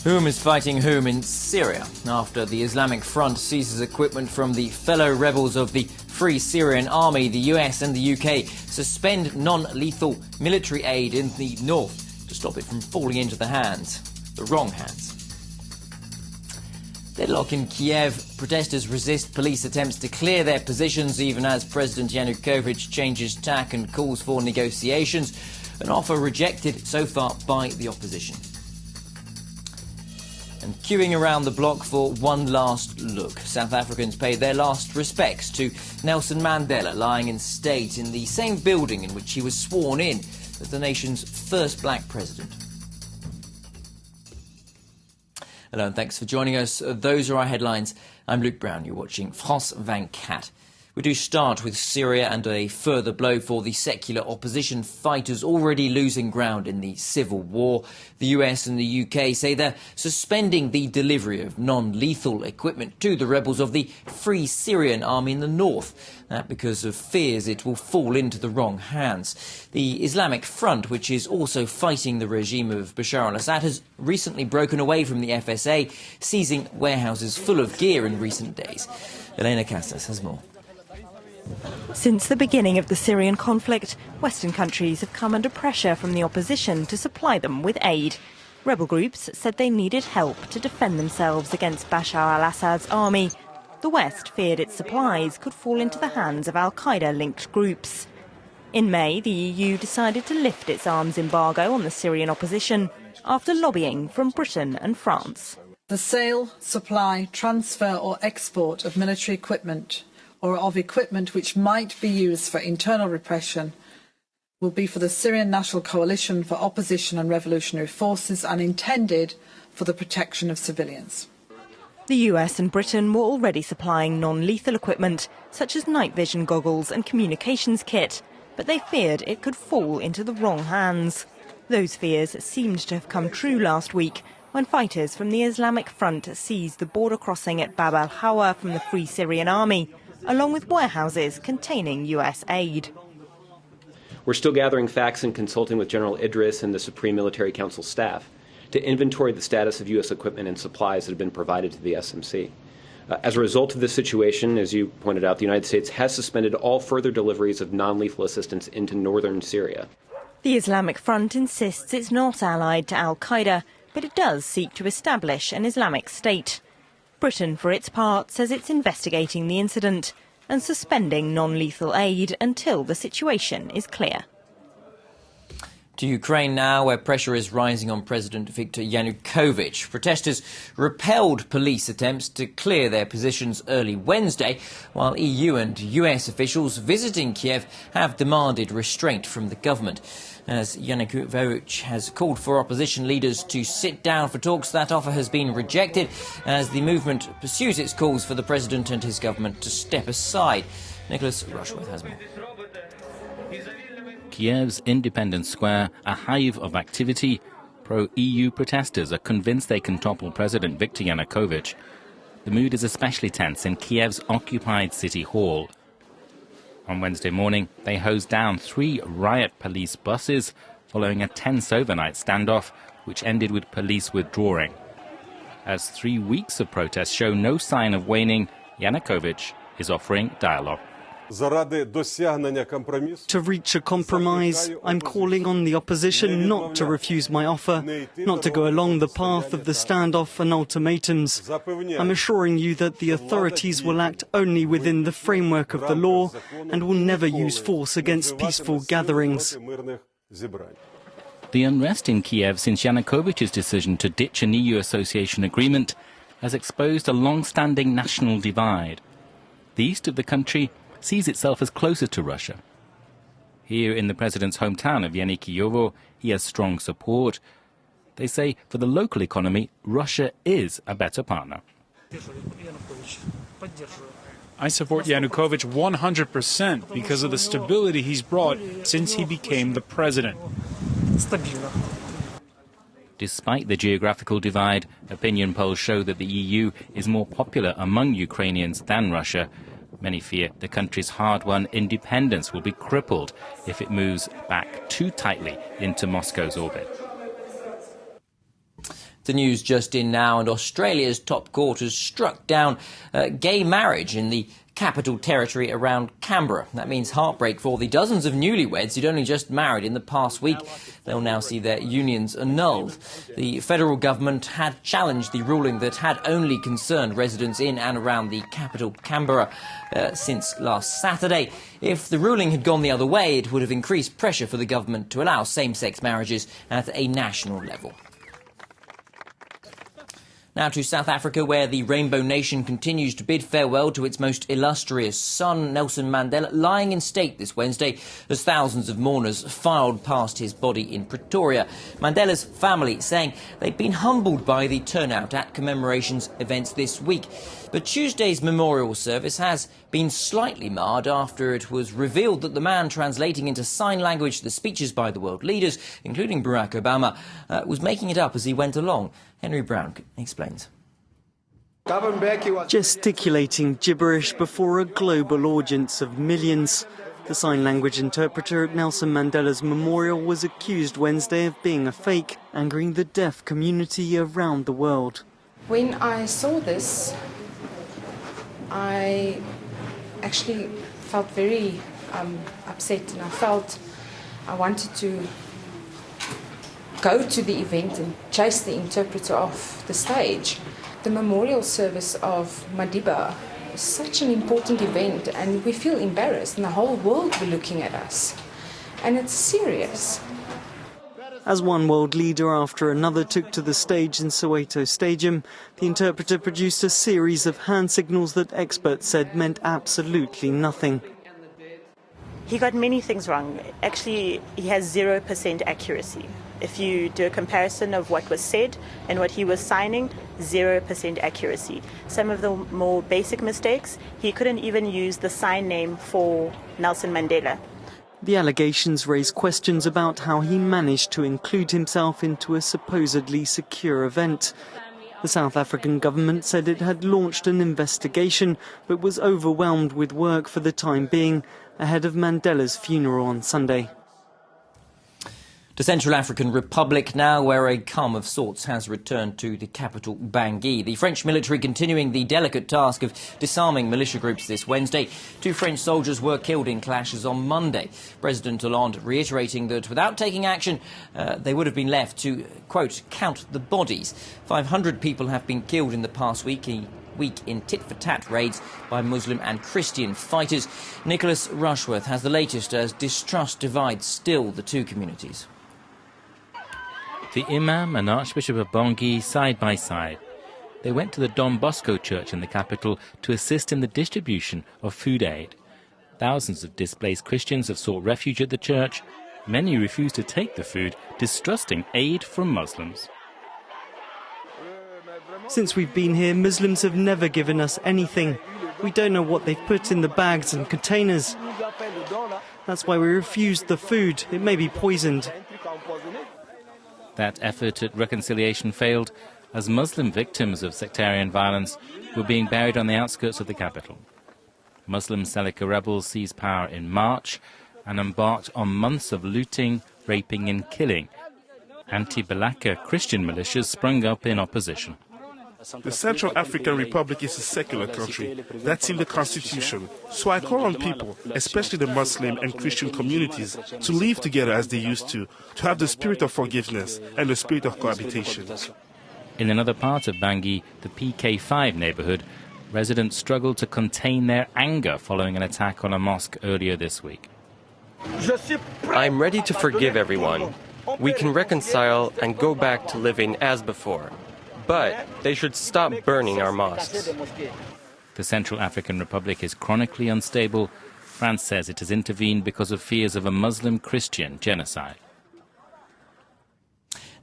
Whom is fighting whom in Syria after the Islamic Front seizes equipment from the fellow rebels of the Free Syrian Army? The US and the UK suspend non-lethal military aid in the north to stop it from falling into the wrong hands. Deadlock in Kiev. Protesters resist police attempts to clear their positions even as President Yanukovych changes tack and calls for negotiations, an offer rejected so far by the opposition. And queuing around the block for one last look. South Africans paid their last respects to Nelson Mandela, lying in state in the same building in which he was sworn in as the nation's first black president. Hello and thanks for joining us. Those are our headlines. I'm Luke Brown. You're watching France 24. We do start with Syria and a further blow for the secular opposition fighters already losing ground in the civil war. The US and the UK say they're suspending the delivery of non-lethal equipment to the rebels of the Free Syrian Army in the north. That because of fears it will fall into the wrong hands. The Islamic Front, which is also fighting the regime of Bashar al-Assad, has recently broken away from the FSA, seizing warehouses full of gear in recent days. Elena Casas has more. Since the beginning of the Syrian conflict, Western countries have come under pressure from the opposition to supply them with aid. Rebel groups said they needed help to defend themselves against Bashar al-Assad's army. The West feared its supplies could fall into the hands of al-Qaeda-linked groups. In May, the EU decided to lift its arms embargo on the Syrian opposition after lobbying from Britain and France. The sale, supply, transfer or export of military equipment or of equipment which might be used for internal repression will be for the Syrian National Coalition for Opposition and Revolutionary Forces and intended for the protection of civilians. The US and Britain were already supplying non-lethal equipment, such as night vision goggles and communications kit, but they feared it could fall into the wrong hands. Those fears seemed to have come true last week, when fighters from the Islamic Front seized the border crossing at Bab al-Hawa from the Free Syrian Army, along with warehouses containing US aid. We're still gathering facts and consulting with General Idris and the Supreme Military Council staff to inventory the status of U.S. equipment and supplies that have been provided to the SMC. As a result of this situation, as you pointed out, the United States has suspended all further deliveries of non-lethal assistance into northern Syria. The Islamic Front insists it's not allied to al-Qaeda, but it does seek to establish an Islamic state. Britain, for its part, says it's investigating the incident and suspending non-lethal aid until the situation is clear. To Ukraine now, where pressure is rising on President Viktor Yanukovych. Protesters repelled police attempts to clear their positions early Wednesday, while EU and US officials visiting Kiev have demanded restraint from the government. As Yanukovych has called for opposition leaders to sit down for talks, that offer has been rejected as the movement pursues its calls for the president and his government to step aside. Nicholas Rushworth has more. Kiev's Independence Square, a hive of activity. Pro-EU protesters are convinced they can topple President Viktor Yanukovych. The mood is especially tense in Kiev's occupied City Hall. On Wednesday morning, they hosed down 3 riot police buses following a tense overnight standoff, which ended with police withdrawing. As 3 weeks of protests show no sign of waning, Yanukovych is offering dialogue. To reach a compromise, I'm calling on the opposition not to refuse my offer, not to go along the path of the standoff and ultimatums. I'm assuring you that the authorities will act only within the framework of the law and will never use force against peaceful gatherings. The unrest in Kiev since Yanukovych's decision to ditch an EU association agreement has exposed a long-standing national divide. The east of the country sees itself as closer to Russia. Here in the president's hometown of Yenikievo, he has strong support. They say for the local economy, Russia is a better partner. I support Yanukovych 100% because of the stability he's brought since he became the president. Despite the geographical divide, opinion polls show that the EU is more popular among Ukrainians than Russia. Many fear the country's hard-won independence will be crippled if it moves back too tightly into Moscow's orbit. The news just in now, and Australia's top court has struck down gay marriage in the capital territory around Canberra. That means heartbreak for the dozens of newlyweds who'd only just married in the past week. They'll now see their unions annulled. The federal government had challenged the ruling that had only concerned residents in and around the capital, Canberra, since last Saturday. If the ruling had gone the other way, it would have increased pressure for the government to allow same-sex marriages at a national level. Now to South Africa, where the Rainbow Nation continues to bid farewell to its most illustrious son, Nelson Mandela, lying in state this Wednesday as thousands of mourners filed past his body in Pretoria. Mandela's family saying they'd been humbled by the turnout at commemorations events this week. But Tuesday's memorial service has been slightly marred after it was revealed that the man translating into sign language the speeches by the world leaders, including Barack Obama, was making it up as he went along. Henry Brown explains. Gesticulating gibberish before a global audience of millions. The sign language interpreter at Nelson Mandela's memorial was accused Wednesday of being a fake, angering the deaf community around the world. When I saw this, I actually felt very upset, and I wanted to go to the event and chase the interpreter off the stage. The memorial service of Madiba is such an important event, and we feel embarrassed, and the whole world will be looking at us. And it's serious. As one world leader after another took to the stage in Soweto Stadium, the interpreter produced a series of hand signals that experts said meant absolutely nothing. He got many things wrong. Actually, he has 0% accuracy. If you do a comparison of what was said and what he was signing, 0% accuracy. Some of the more basic mistakes, he couldn't even use the sign name for Nelson Mandela. The allegations raise questions about how he managed to include himself into a supposedly secure event. The South African government said it had launched an investigation, but was overwhelmed with work for the time being, ahead of Mandela's funeral on Sunday. To Central African Republic now, where a calm of sorts has returned to the capital, Bangui. The French military continuing the delicate task of disarming militia groups this Wednesday. 2 French soldiers were killed in clashes on Monday. President Hollande reiterating that without taking action, they would have been left to, quote, count the bodies. 500 people have been killed in the past week in tit-for-tat raids by Muslim and Christian fighters. Nicholas Rushworth has the latest as distrust divides still the two communities. The Imam and Archbishop of Bangui side by side. They went to the Don Bosco Church in the capital to assist in the distribution of food aid. Thousands of displaced Christians have sought refuge at the church. Many refuse to take the food, distrusting aid from Muslims. Since we've been here, Muslims have never given us anything. We don't know what they've put in the bags and containers. That's why we refused the food. It may be poisoned. That effort at reconciliation failed as Muslim victims of sectarian violence were being buried on the outskirts of the capital. Muslim Seleka rebels seized power in March and embarked on months of looting, raping and killing. Anti-Balaka Christian militias sprung up in opposition. The Central African Republic is a secular country. That's in the constitution. So I call on people, especially the Muslim and Christian communities, to live together as they used to have the spirit of forgiveness and the spirit of cohabitation. In another part of Bangui, the PK5 neighborhood, residents struggled to contain their anger following an attack on a mosque earlier this week. I'm ready to forgive everyone. We can reconcile and go back to living as before. But they should stop burning our mosques. The Central African Republic is chronically unstable. France says it has intervened because of fears of a Muslim-Christian genocide.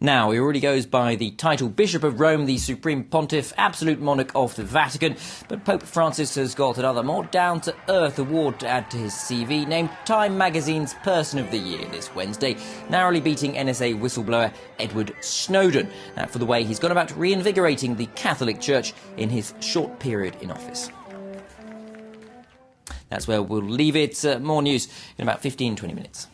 Now, he already goes by the title Bishop of Rome, the Supreme Pontiff, absolute monarch of the Vatican. But Pope Francis has got another more down-to-earth award to add to his CV, named Time magazine's Person of the Year this Wednesday, narrowly beating NSA whistleblower Edward Snowden for the way he's gone about reinvigorating the Catholic Church in his short period in office. That's where we'll leave it. More news in about 15-20 minutes.